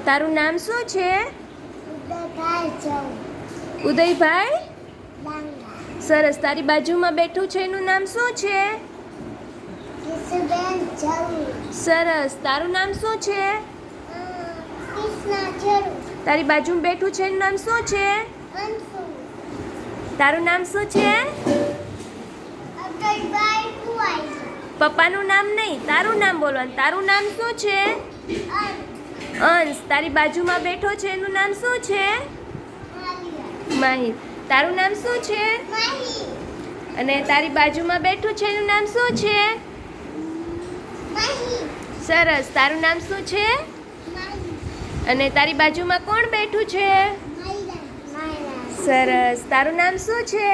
તારું નામ શું છે? ઉદયભાઈ. સરસ. તારી બાજુમાં બેઠું છે એનું નામ શું છે? સરસ. તારું નામ શું છે? તારી બાજુમાં બેઠું છે એનું નામ શું છે? તારું નામ શું છે? પપ્પાનું નામ નહીં, તારું નામ બોલવાનું. તારું નામ શું છે? અંશ. તારી બાજુમાં બેઠો છે એનું નામ શું છે? માહિર. તારું નામ શું છે? અને તારી બાજુમાં બેઠું છે એનું નામ શું છે? સરસ. તારું નામ શું છે? અને તારી બાજુમાં કોણ બેઠું છે? સરસ. તારું નામ શું છે?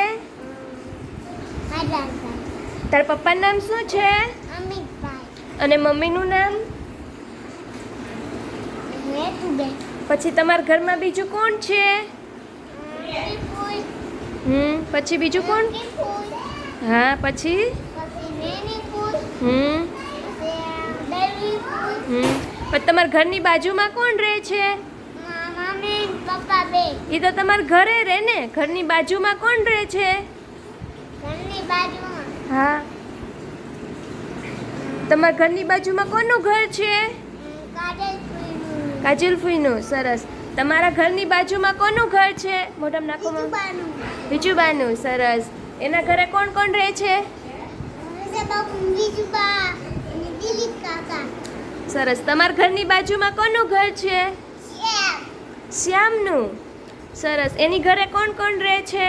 તારા પપ્પાનું નામ શું છે? અને મમ્મીનું નામ? પછી તમારા ઘરમાં બીજું કોણ છે? પછી બીજું કોણ? હા. પછી પછી તમારા ઘરની બાજુમાં કોણ રહે છે? એ તો તમારા ઘરે રહે ને. ઘરની બાજુમાં કોણ રહે છે? હા. તમારા ઘરની બાજુમાં કોનું ઘર છે? કાજલ ફૂઈનું. સરસ. તમારા ઘરની બાજુમાં કોનું ઘર છે? મોઢામાં નાખો. વિજુબાનું. સરસ. એના ઘરે કોણ કોણ રહે છે? સરસ. તમારા ઘરની બાજુમાં કોનું ઘર છે? શ્યામનું. સરસ. એની ઘરે કોણ કોણ રહે છે?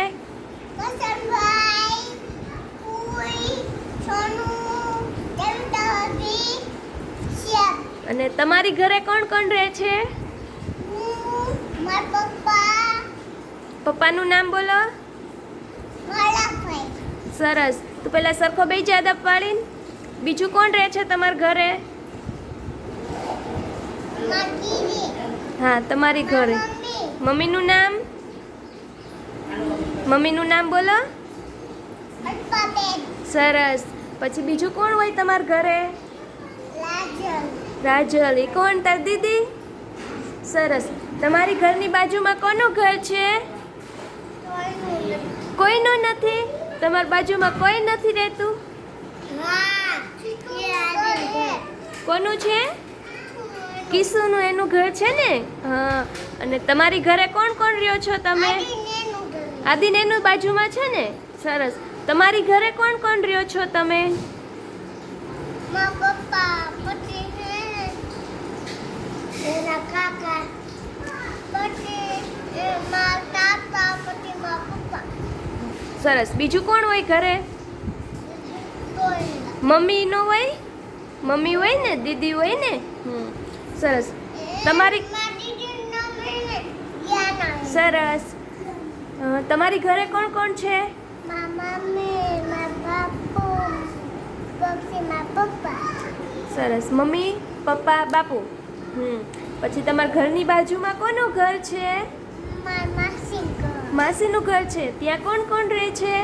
અને તમારી ઘરે કોણ કોણ રહે છે? પપ્પાનું નામ બોલો. સરસ. તું પેલા સરખો બેસી જા અદબ પાડીને. બીજું કોણ રહે છે તમારા ઘરે? હા, તમારી ઘરે. મમ્મીનું નામ? મમ્મીનું નામ બોલો. સરસ. પછી બીજું કોણ હોય તમારા ઘરે? રાજલ. એ કોણ? તાર દીદી. સરસ. તમારી ઘરની બાજુમાં કોનું ઘર છે? કોઈનું નથી. તમારી બાજુમાં કોઈ નથી રહેતું? કોનું છે? કિશુનું. એનું ઘર છે ને. હા. અને તમારી ઘરે કોણ કોણ રહ્યો છો તમે? આદિન એનું બાજુમાં છે ને. સરસ. તમારી ઘરે કોણ કોણ રહ્યો છો તમે? સરસ. બીજું કોણ હોય ઘરે? મમ્મી નો હોય? મમ્મી હોય ને, દીદી હોય ને. સરસ. તમારી સરસ. તમારી ઘરે કોણ કોણ છે? સરસ. મમ્મી, પપ્પા, બાપુ. પછી તમારા ઘરની બાજુમાં કોનું ઘર છે? માસીનું ઘર છે. ત્યાં કોણ કોણ રહે છે?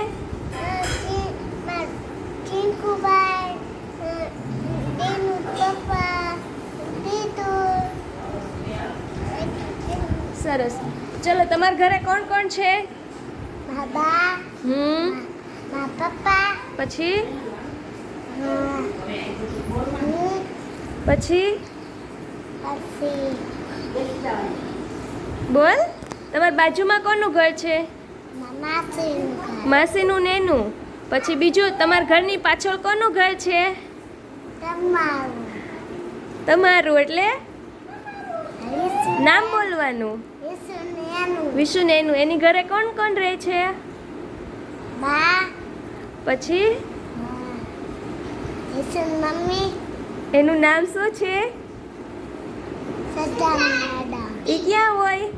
સરસ. ચલો, તમારા ઘરે કોણ કોણ છે? પપ્પા. પછી પછી બોલ. તમારી બાજુમાં કોનું ઘર છે? માસીનું ને એનું. પછી બીજું તમારા ઘરની પાછળ કોનું ઘર છે? તમારું. એટલે નામ બોલવાનું. વિશુ ને એનું. એની ઘરે કોણ કોણ રહે છે? પછી એનું નામ શું છે? એ ક્યાં હોય?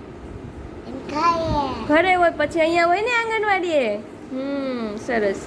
ઘરે હોય. પછી અહીંયા હોય ને આંગણવાડીએ. સરસ.